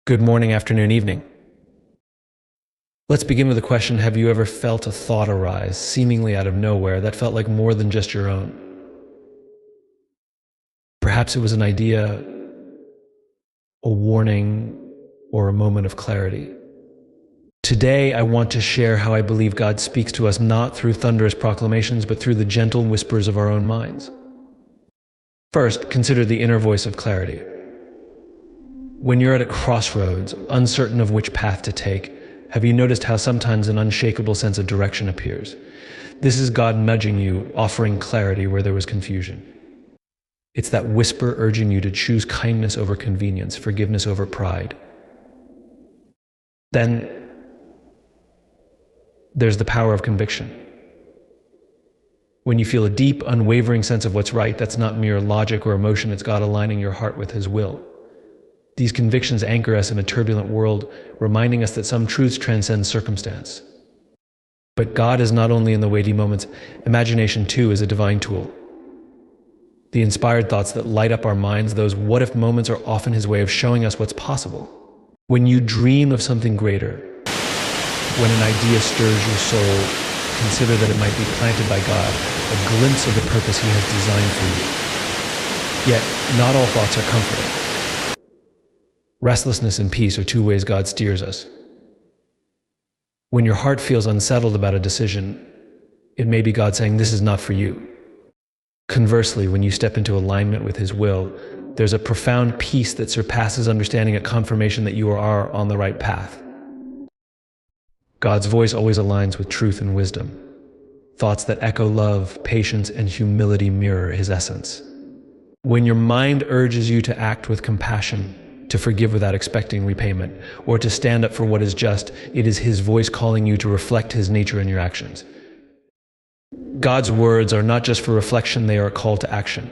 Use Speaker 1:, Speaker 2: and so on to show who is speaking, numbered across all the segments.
Speaker 1: Good morning, afternoon, evening. Let's begin with a question. Have you ever felt a thought arise, seemingly out of nowhere, that felt like more than just your own? Perhaps it was an idea, a warning, or a moment of clarity. Today, I want to share how I believe God speaks to us not through thunderous proclamations, but through the gentle whispers of our own minds. First, consider the inner voice of clarity. When you're at a crossroads, uncertain of which path to take, have you noticed how sometimes an unshakable sense of direction appears? This is God nudging you, offering clarity where there was confusion. It's that whisper urging you to choose kindness over convenience, forgiveness over pride. Then there's the power of conviction. When you feel a deep, unwavering sense of what's right, that's not mere logic or emotion, it's God aligning your heart with His will. These convictions anchor us in a turbulent world, reminding us that some truths transcend circumstance. But God is not only in the weighty moments. Imagination, too, is a divine tool. The inspired thoughts that light up our minds, those what-if moments, are often His way of showing us what's possible. When you dream of something greater, when an idea stirs your soul, consider that it might be planted by God, a glimpse of the purpose He has designed for you. Yet, not all thoughts are comforting. Restlessness and peace are two ways God steers us. When your heart feels unsettled about a decision, it may be God saying, "This is not for you." Conversely, when you step into alignment with His will, there's a profound peace that surpasses understanding, a confirmation that you are on the right path. God's voice always aligns with truth and wisdom. Thoughts that echo love, patience, and humility mirror His essence. When your mind urges you to act with compassion, to forgive without expecting repayment, or to stand up for what is just, it is His voice calling you to reflect His nature in your actions. God's words are not just for reflection, they are a call to action.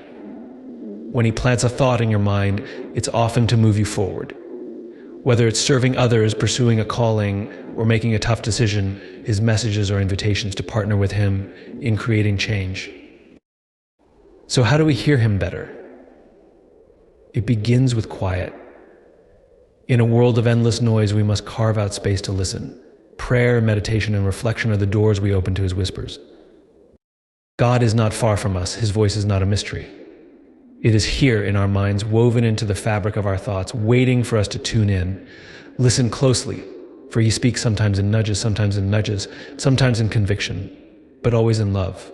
Speaker 1: When He plants a thought in your mind, it's often to move you forward. Whether it's serving others, pursuing a calling, or making a tough decision, His messages are invitations to partner with Him in creating change. So how do we hear Him better? It begins with quiet. In a world of endless noise, we must carve out space to listen. Prayer, meditation, and reflection are the doors we open to His whispers. God is not far from us. His voice is not a mystery. It is here in our minds, woven into the fabric of our thoughts, waiting for us to tune in. Listen closely, for He speaks sometimes in nudges, sometimes in conviction, but always in love.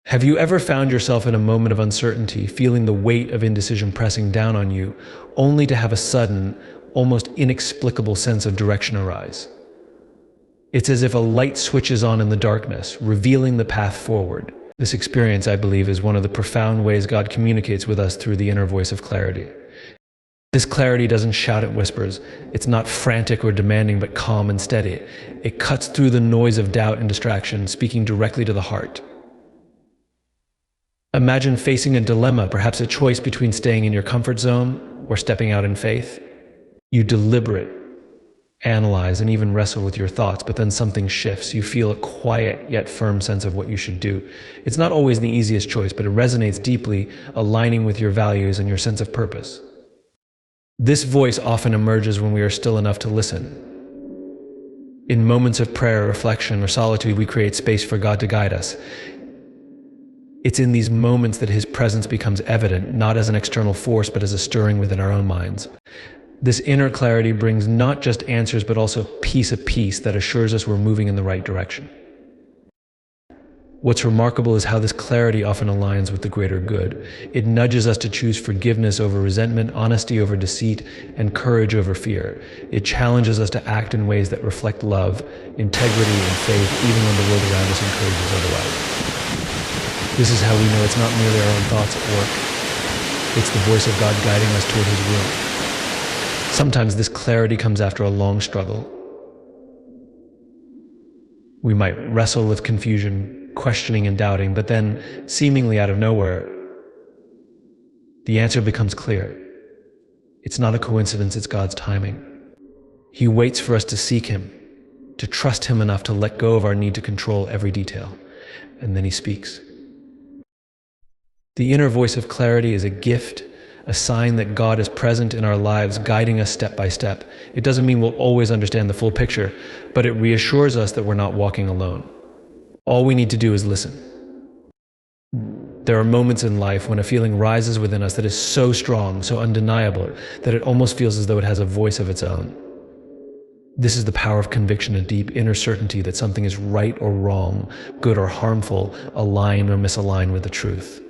Speaker 1: Have you ever found yourself in a moment of uncertainty, feeling the weight of indecision pressing down on you, only to have a sudden, almost inexplicable sense of direction arise? It's as if a light switches on in the darkness, revealing the path forward. This experience, I believe, is one of the profound ways God communicates with us through the inner voice of clarity. This clarity doesn't shout at whispers. It's not frantic or demanding, but calm and steady. It cuts through the noise of doubt and distraction, speaking directly to the heart. Imagine facing a dilemma, perhaps a choice between staying in your comfort zone or stepping out in faith. You deliberate, analyze, and even wrestle with your thoughts, but then something shifts. You feel a quiet yet firm sense of what you should do. It's not always the easiest choice, but it resonates deeply, aligning with your values and your sense of purpose. This voice often emerges when we are still enough to listen. In moments of prayer, reflection, or solitude, we create space for God to guide us. It's in these moments that His presence becomes evident, not as an external force, but as a stirring within our own minds. This inner clarity brings not just answers, but also peace of peace that assures us we're moving in the right direction. What's remarkable is how this clarity often aligns with the greater good. It nudges us to choose forgiveness over resentment, honesty over deceit, and courage over fear. It challenges us to act in ways that reflect love, integrity, and faith, even when the world around us encourages otherwise. This is how we know it's not merely our own thoughts at work. It's the voice of God guiding us toward His will. Sometimes this clarity comes after a long struggle. We might wrestle with confusion, questioning and doubting, but then, seemingly out of nowhere, the answer becomes clear. It's not a coincidence, it's God's timing. He waits for us to seek Him, to trust Him enough to let go of our need to control every detail, and then He speaks. The inner voice of clarity is a gift, a sign that God is present in our lives, guiding us step by step. It doesn't mean we'll always understand the full picture, but it reassures us that we're not walking alone. All we need to do is listen. There are moments in life when a feeling rises within us that is so strong, so undeniable, that it almost feels as though it has a voice of its own. This is the power of conviction, a deep inner certainty that something is right or wrong, good or harmful, aligned or misaligned with the truth.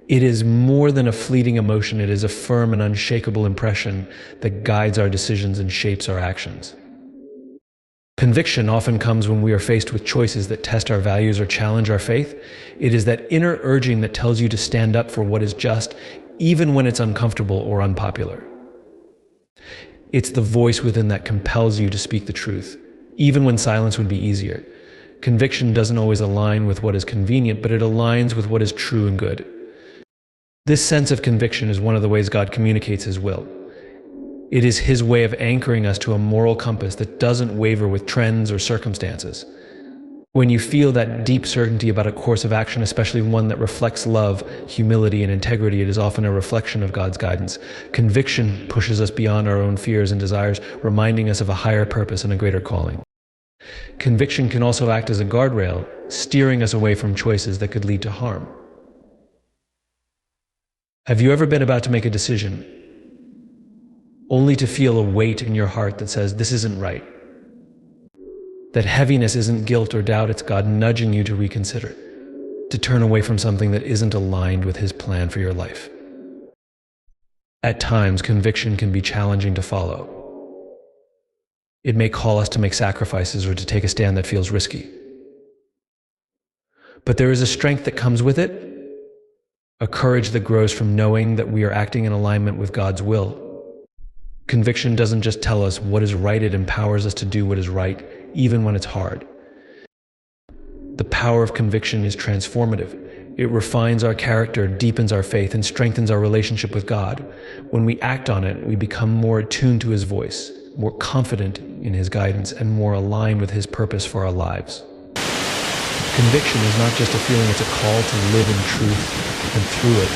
Speaker 1: It is more than a fleeting emotion. It is a firm and unshakable impression that guides our decisions and shapes our actions. Conviction often comes when we are faced with choices that test our values or challenge our faith. It is that inner urging that tells you to stand up for what is just, even when it's uncomfortable or unpopular. It's the voice within that compels you to speak the truth, even when silence would be easier. Conviction doesn't always align with what is convenient, but it aligns with what is true and good. This sense of conviction is one of the ways God communicates His will. It is His way of anchoring us to a moral compass that doesn't waver with trends or circumstances. When you feel that deep certainty about a course of action, especially one that reflects love, humility, and integrity, it is often a reflection of God's guidance. Conviction pushes us beyond our own fears and desires, reminding us of a higher purpose and a greater calling. Conviction can also act as a guardrail, steering us away from choices that could lead to harm. Have you ever been about to make a decision, only to feel a weight in your heart that says, this isn't right? That heaviness isn't guilt or doubt, it's God nudging you to reconsider, to turn away from something that isn't aligned with His plan for your life. At times, conviction can be challenging to follow. It may call us to make sacrifices or to take a stand that feels risky. But there is a strength that comes with it, a courage that grows from knowing that we are acting in alignment with God's will. Conviction doesn't just tell us what is right, it empowers us to do what is right, even when it's hard. The power of conviction is transformative. It refines our character, deepens our faith, and strengthens our relationship with God. When we act on it, we become more attuned to His voice, more confident in His guidance, and more aligned with His purpose for our lives. Conviction is not just a feeling, it's a call to live in truth, and through it,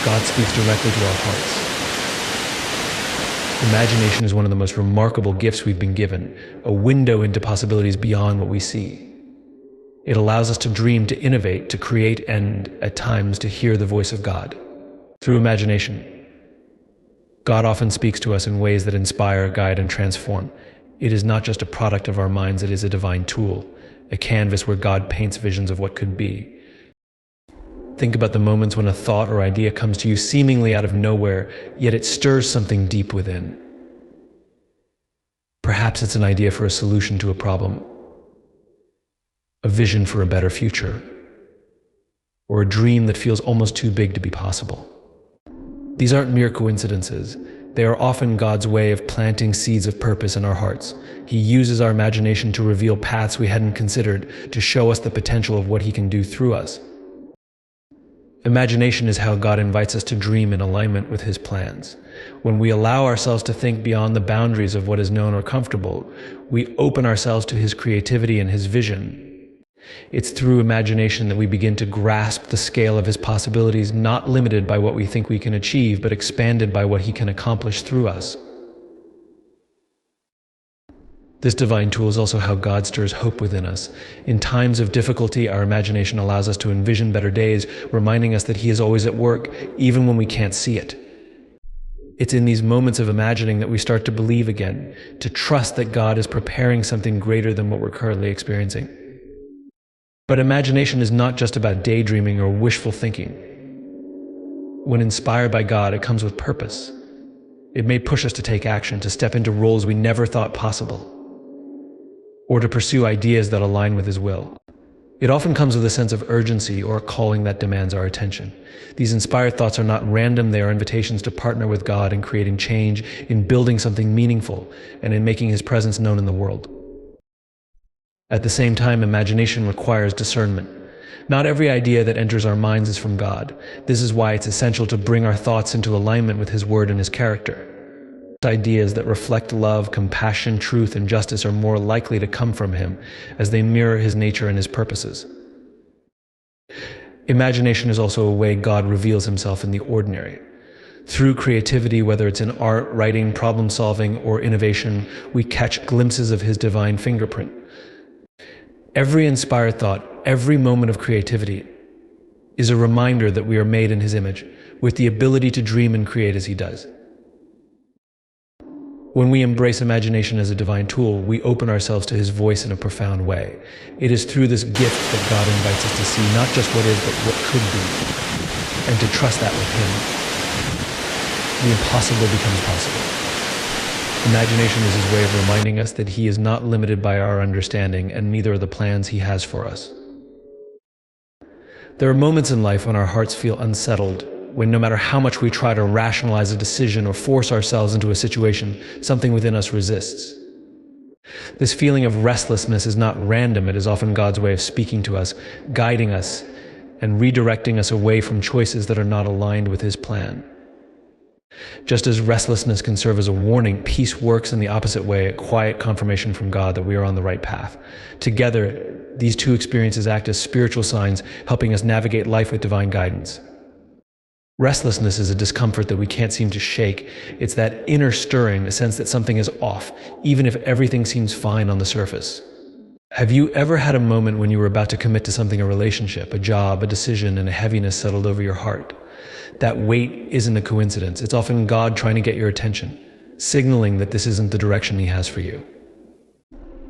Speaker 1: God speaks directly to our hearts. Imagination is one of the most remarkable gifts we've been given, a window into possibilities beyond what we see. It allows us to dream, to innovate, to create, and, at times, to hear the voice of God. Through imagination, God often speaks to us in ways that inspire, guide, and transform. It is not just a product of our minds, it is a divine tool, a canvas where God paints visions of what could be. Think about the moments when a thought or idea comes to you seemingly out of nowhere, yet it stirs something deep within. Perhaps it's an idea for a solution to a problem, a vision for a better future, or a dream that feels almost too big to be possible. These aren't mere coincidences. They are often God's way of planting seeds of purpose in our hearts. He uses our imagination to reveal paths we hadn't considered, to show us the potential of what He can do through us. Imagination is how God invites us to dream in alignment with His plans. When we allow ourselves to think beyond the boundaries of what is known or comfortable, we open ourselves to His creativity and His vision. It's through imagination that we begin to grasp the scale of His possibilities, not limited by what we think we can achieve, but expanded by what He can accomplish through us. This divine tool is also how God stirs hope within us. In times of difficulty, our imagination allows us to envision better days, reminding us that He is always at work, even when we can't see it. It's in these moments of imagining that we start to believe again, to trust that God is preparing something greater than what we're currently experiencing. But imagination is not just about daydreaming or wishful thinking. When inspired by God, it comes with purpose. It may push us to take action, to step into roles we never thought possible, or to pursue ideas that align with His will. It often comes with a sense of urgency or a calling that demands our attention. These inspired thoughts are not random, they are invitations to partner with God in creating change, in building something meaningful, and in making His presence known in the world. At the same time, imagination requires discernment. Not every idea that enters our minds is from God. This is why it's essential to bring our thoughts into alignment with His word and His character. Ideas that reflect love, compassion, truth, and justice are more likely to come from Him, as they mirror His nature and His purposes. Imagination is also a way God reveals himself in the ordinary. Through creativity, whether it's in art, writing, problem solving, or innovation, we catch glimpses of his divine fingerprint. Every inspired thought, every moment of creativity is a reminder that we are made in his image, with the ability to dream and create as he does. When we embrace imagination as a divine tool, we open ourselves to his voice in a profound way. It is through this gift that God invites us to see not just what is, but what could be, and to trust that with him, the impossible becomes possible. Imagination is his way of reminding us that he is not limited by our understanding, and neither are the plans he has for us. There are moments in life when our hearts feel unsettled, when no matter how much we try to rationalize a decision or force ourselves into a situation, something within us resists. This feeling of restlessness is not random. It is often God's way of speaking to us, guiding us, and redirecting us away from choices that are not aligned with his plan. Just as restlessness can serve as a warning, peace works in the opposite way, a quiet confirmation from God that we are on the right path. Together, these two experiences act as spiritual signs, helping us navigate life with divine guidance. Restlessness is a discomfort that we can't seem to shake. It's that inner stirring, a sense that something is off, even if everything seems fine on the surface. Have you ever had a moment when you were about to commit to something, a relationship, a job, a decision, and a heaviness settled over your heart? That weight isn't a coincidence. It's often God trying to get your attention, signaling that this isn't the direction he has for you.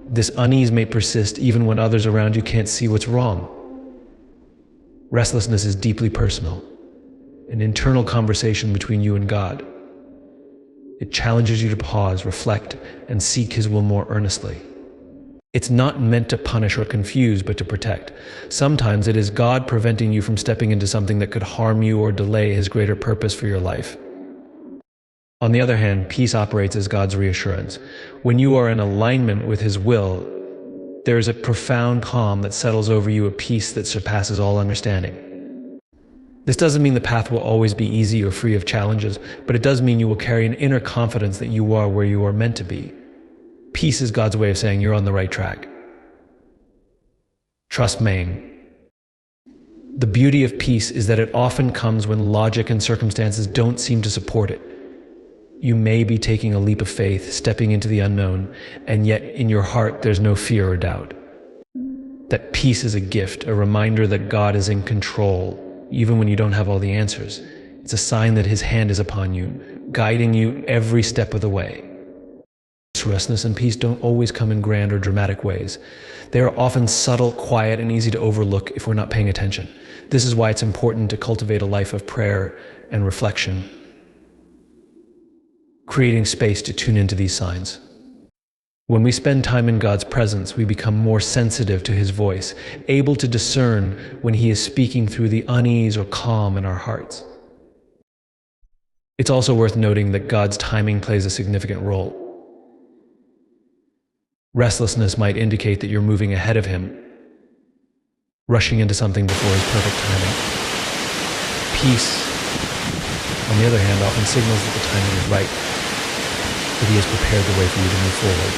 Speaker 1: This unease may persist even when others around you can't see what's wrong. Restlessness is deeply personal, an internal conversation between you and God. It challenges you to pause, reflect, and seek his will more earnestly. It's not meant to punish or confuse, but to protect. Sometimes it is God preventing you from stepping into something that could harm you or delay his greater purpose for your life. On the other hand, peace operates as God's reassurance. When you are in alignment with his will, there is a profound calm that settles over you, a peace that surpasses all understanding. This doesn't mean the path will always be easy or free of challenges, but it does mean you will carry an inner confidence that you are where you are meant to be. Peace is God's way of saying you're on the right track. Trust me. The beauty of peace is that it often comes when logic and circumstances don't seem to support it. You may be taking a leap of faith, stepping into the unknown, and yet in your heart there's no fear or doubt. That peace is a gift, a reminder that God is in control, even when you don't have all the answers. It's a sign that his hand is upon you, guiding you every step of the way. Restlessness and peace don't always come in grand or dramatic ways. They are often subtle, quiet, and easy to overlook if we're not paying attention. This is why it's important to cultivate a life of prayer and reflection, creating space to tune into these signs. When we spend time in God's presence, we become more sensitive to his voice, able to discern when he is speaking through the unease or calm in our hearts. It's also worth noting that God's timing plays a significant role. Restlessness might indicate that you're moving ahead of him, rushing into something before his perfect timing. Peace, on the other hand, often signals that the timing is right, that he has prepared the way for you to move forward.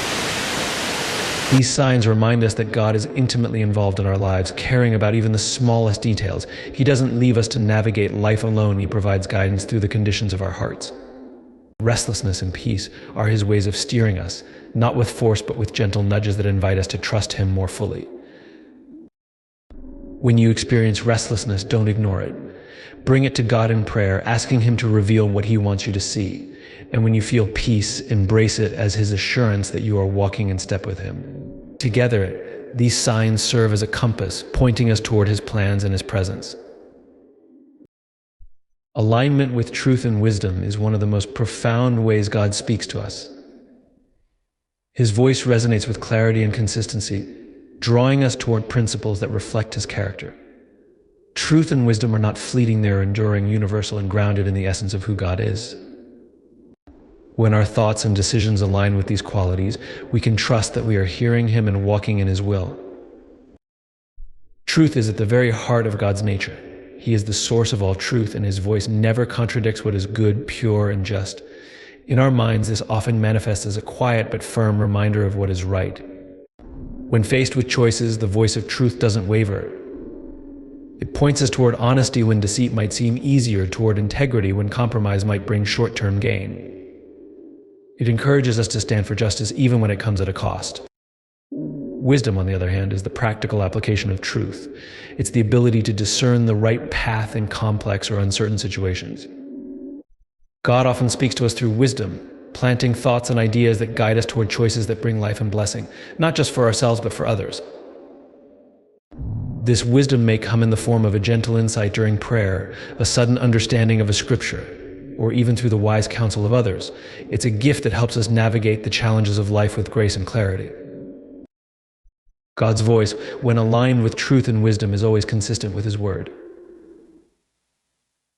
Speaker 1: These signs remind us that God is intimately involved in our lives, caring about even the smallest details. He doesn't leave us to navigate life alone. He provides guidance through the conditions of our hearts. Restlessness and peace are his ways of steering us, not with force, but with gentle nudges that invite us to trust him more fully. When you experience restlessness, don't ignore it. Bring it to God in prayer, asking him to reveal what he wants you to see. And when you feel peace, embrace it as his assurance that you are walking in step with him. Together, these signs serve as a compass, pointing us toward his plans and his presence. Alignment with truth and wisdom is one of the most profound ways God speaks to us. His voice resonates with clarity and consistency, drawing us toward principles that reflect his character. Truth and wisdom are not fleeting, they're enduring, universal, and grounded in the essence of who God is. When our thoughts and decisions align with these qualities, we can trust that we are hearing him and walking in his will. Truth is at the very heart of God's nature. He is the source of all truth, and his voice never contradicts what is good, pure, and just. In our minds, this often manifests as a quiet but firm reminder of what is right. When faced with choices, the voice of truth doesn't waver. It points us toward honesty when deceit might seem easier, toward integrity when compromise might bring short-term gain. It encourages us to stand for justice even when it comes at a cost. Wisdom, on the other hand, is the practical application of truth. It's the ability to discern the right path in complex or uncertain situations. God often speaks to us through wisdom, planting thoughts and ideas that guide us toward choices that bring life and blessing, not just for ourselves but for others. This wisdom may come in the form of a gentle insight during prayer, a sudden understanding of a scripture, or even through the wise counsel of others. It's a gift that helps us navigate the challenges of life with grace and clarity. God's voice, when aligned with truth and wisdom, is always consistent with His word.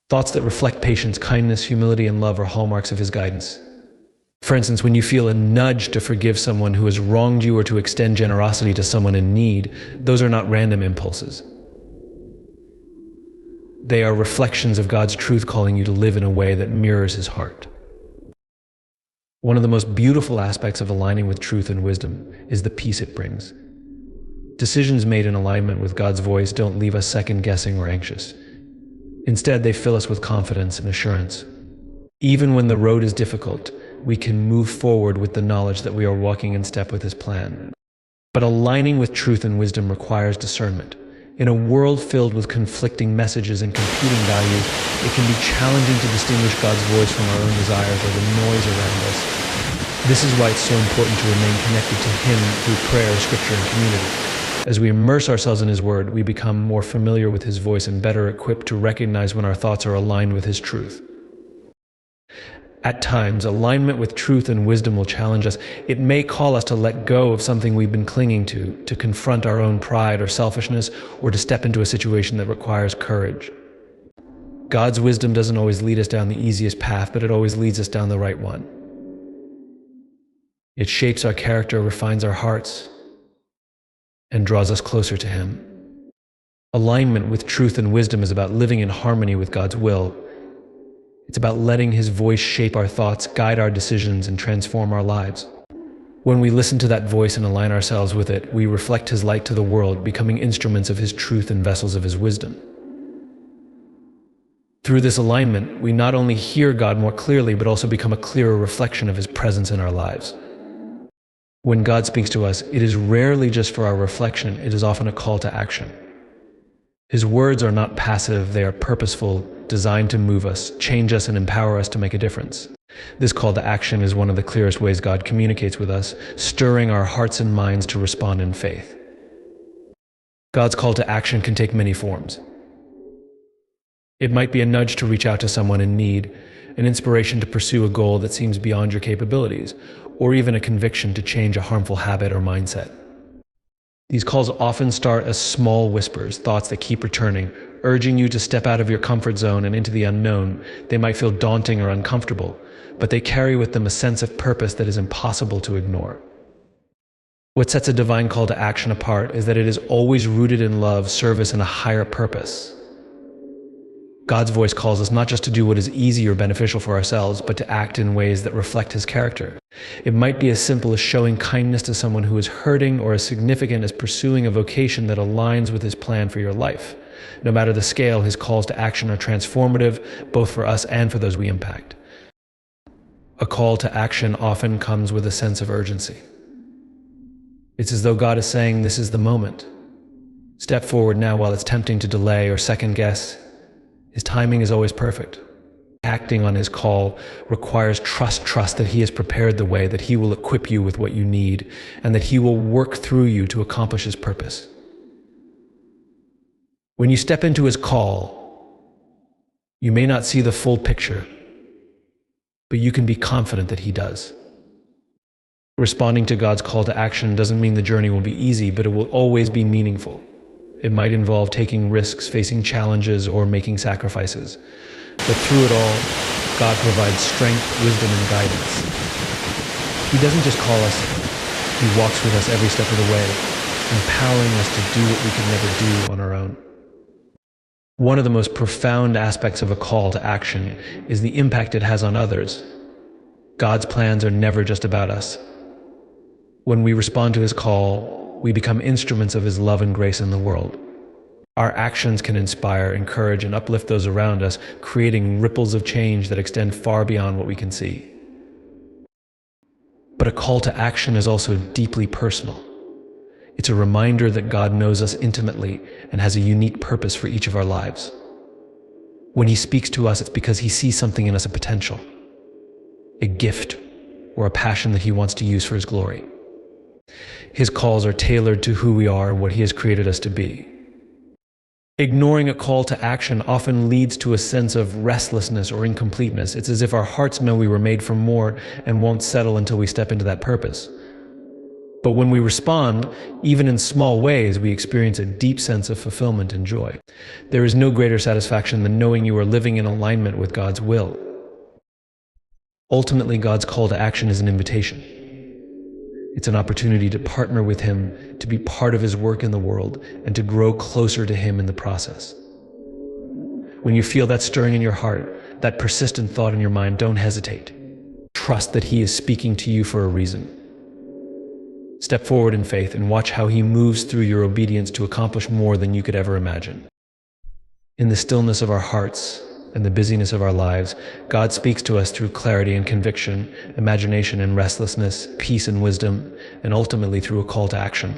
Speaker 1: Thoughts that reflect patience, kindness, humility, and love are hallmarks of His guidance. For instance, when you feel a nudge to forgive someone who has wronged you or to extend generosity to someone in need, those are not random impulses. They are reflections of God's truth calling you to live in a way that mirrors His heart. One of the most beautiful aspects of aligning with truth and wisdom is the peace it brings. Decisions made in alignment with God's voice don't leave us second-guessing or anxious. Instead, they fill us with confidence and assurance. Even when the road is difficult, we can move forward with the knowledge that we are walking in step with His plan. But aligning with truth and wisdom requires discernment. In a world filled with conflicting messages and competing values, it can be challenging to distinguish God's voice from our own desires or the noise around us. This is why it's so important to remain connected to Him through prayer, scripture, and community. As we immerse ourselves in His word, we become more familiar with His voice and better equipped to recognize when our thoughts are aligned with His truth. At times, alignment with truth and wisdom will challenge us. It may call us to let go of something we've been clinging to confront our own pride or selfishness, or to step into a situation that requires courage. God's wisdom doesn't always lead us down the easiest path, but it always leads us down the right one. It shapes our character, refines our hearts, and draws us closer to Him. Alignment with truth and wisdom is about living in harmony with God's will. It's about letting His voice shape our thoughts, guide our decisions, and transform our lives. When we listen to that voice and align ourselves with it, we reflect His light to the world, becoming instruments of His truth and vessels of His wisdom. Through this alignment, we not only hear God more clearly, but also become a clearer reflection of His presence in our lives. When God speaks to us, it is rarely just for our reflection, it is often a call to action. His words are not passive, they are purposeful, designed to move us, change us, and empower us to make a difference. This call to action is one of the clearest ways God communicates with us, stirring our hearts and minds to respond in faith. God's call to action can take many forms. It might be a nudge to reach out to someone in need, an inspiration to pursue a goal that seems beyond your capabilities, or even a conviction to change a harmful habit or mindset. These calls often start as small whispers, thoughts that keep returning, urging you to step out of your comfort zone and into the unknown. They might feel daunting or uncomfortable, but they carry with them a sense of purpose that is impossible to ignore. What sets a divine call to action apart is that it is always rooted in love, service, and a higher purpose. God's voice calls us not just to do what is easy or beneficial for ourselves, but to act in ways that reflect His character. It might be as simple as showing kindness to someone who is hurting, or as significant as pursuing a vocation that aligns with His plan for your life. No matter the scale, His calls to action are transformative, both for us and for those we impact. A call to action often comes with a sense of urgency. It's as though God is saying, this is the moment. Step forward now while it's tempting to delay or second guess. His timing is always perfect. Acting on His call requires trust that He has prepared the way, that He will equip you with what you need, and that He will work through you to accomplish His purpose. When you step into His call, you may not see the full picture, but you can be confident that He does. Responding to God's call to action doesn't mean the journey will be easy, but it will always be meaningful. It might involve taking risks, facing challenges, or making sacrifices. But through it all, God provides strength, wisdom, and guidance. He doesn't just call us, He walks with us every step of the way, empowering us to do what we could never do on our own. One of the most profound aspects of a call to action is the impact it has on others. God's plans are never just about us. When we respond to His call, we become instruments of His love and grace in the world. Our actions can inspire, encourage, and uplift those around us, creating ripples of change that extend far beyond what we can see. But a call to action is also deeply personal. It's a reminder that God knows us intimately and has a unique purpose for each of our lives. When He speaks to us, it's because He sees something in us, a potential, a gift, or a passion that He wants to use for His glory. His calls are tailored to who we are and what He has created us to be. Ignoring a call to action often leads to a sense of restlessness or incompleteness. It's as if our hearts know we were made for more and won't settle until we step into that purpose. But when we respond, even in small ways, we experience a deep sense of fulfillment and joy. There is no greater satisfaction than knowing you are living in alignment with God's will. Ultimately, God's call to action is an invitation. It's an opportunity to partner with Him, to be part of His work in the world, and to grow closer to Him in the process. When you feel that stirring in your heart, that persistent thought in your mind, don't hesitate. Trust that He is speaking to you for a reason. Step forward in faith and watch how He moves through your obedience to accomplish more than you could ever imagine. In the stillness of our hearts and the busyness of our lives, God speaks to us through clarity and conviction, imagination and restlessness, peace and wisdom, and ultimately through a call to action.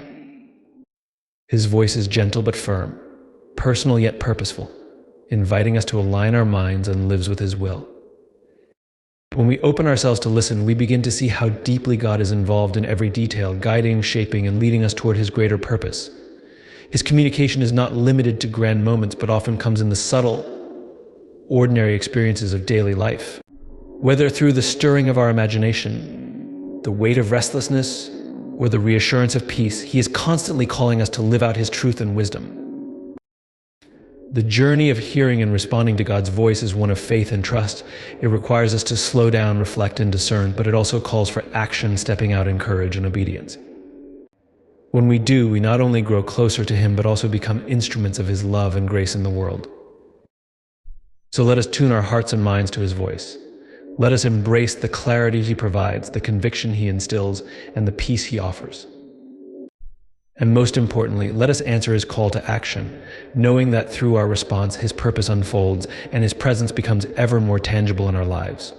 Speaker 1: His voice is gentle but firm, personal yet purposeful, inviting us to align our minds and lives with His will. When we open ourselves to listen, we begin to see how deeply God is involved in every detail, guiding, shaping, and leading us toward His greater purpose. His communication is not limited to grand moments, but often comes in the subtle, ordinary experiences of daily life. Whether through the stirring of our imagination, the weight of restlessness, or the reassurance of peace, He is constantly calling us to live out His truth and wisdom. The journey of hearing and responding to God's voice is one of faith and trust. It requires us to slow down, reflect, and discern, but it also calls for action, stepping out in courage and obedience. When we do, we not only grow closer to Him, but also become instruments of His love and grace in the world. So let us tune our hearts and minds to His voice. Let us embrace the clarity He provides, the conviction He instills, and the peace He offers. And most importantly, let us answer His call to action, knowing that through our response, His purpose unfolds and His presence becomes ever more tangible in our lives.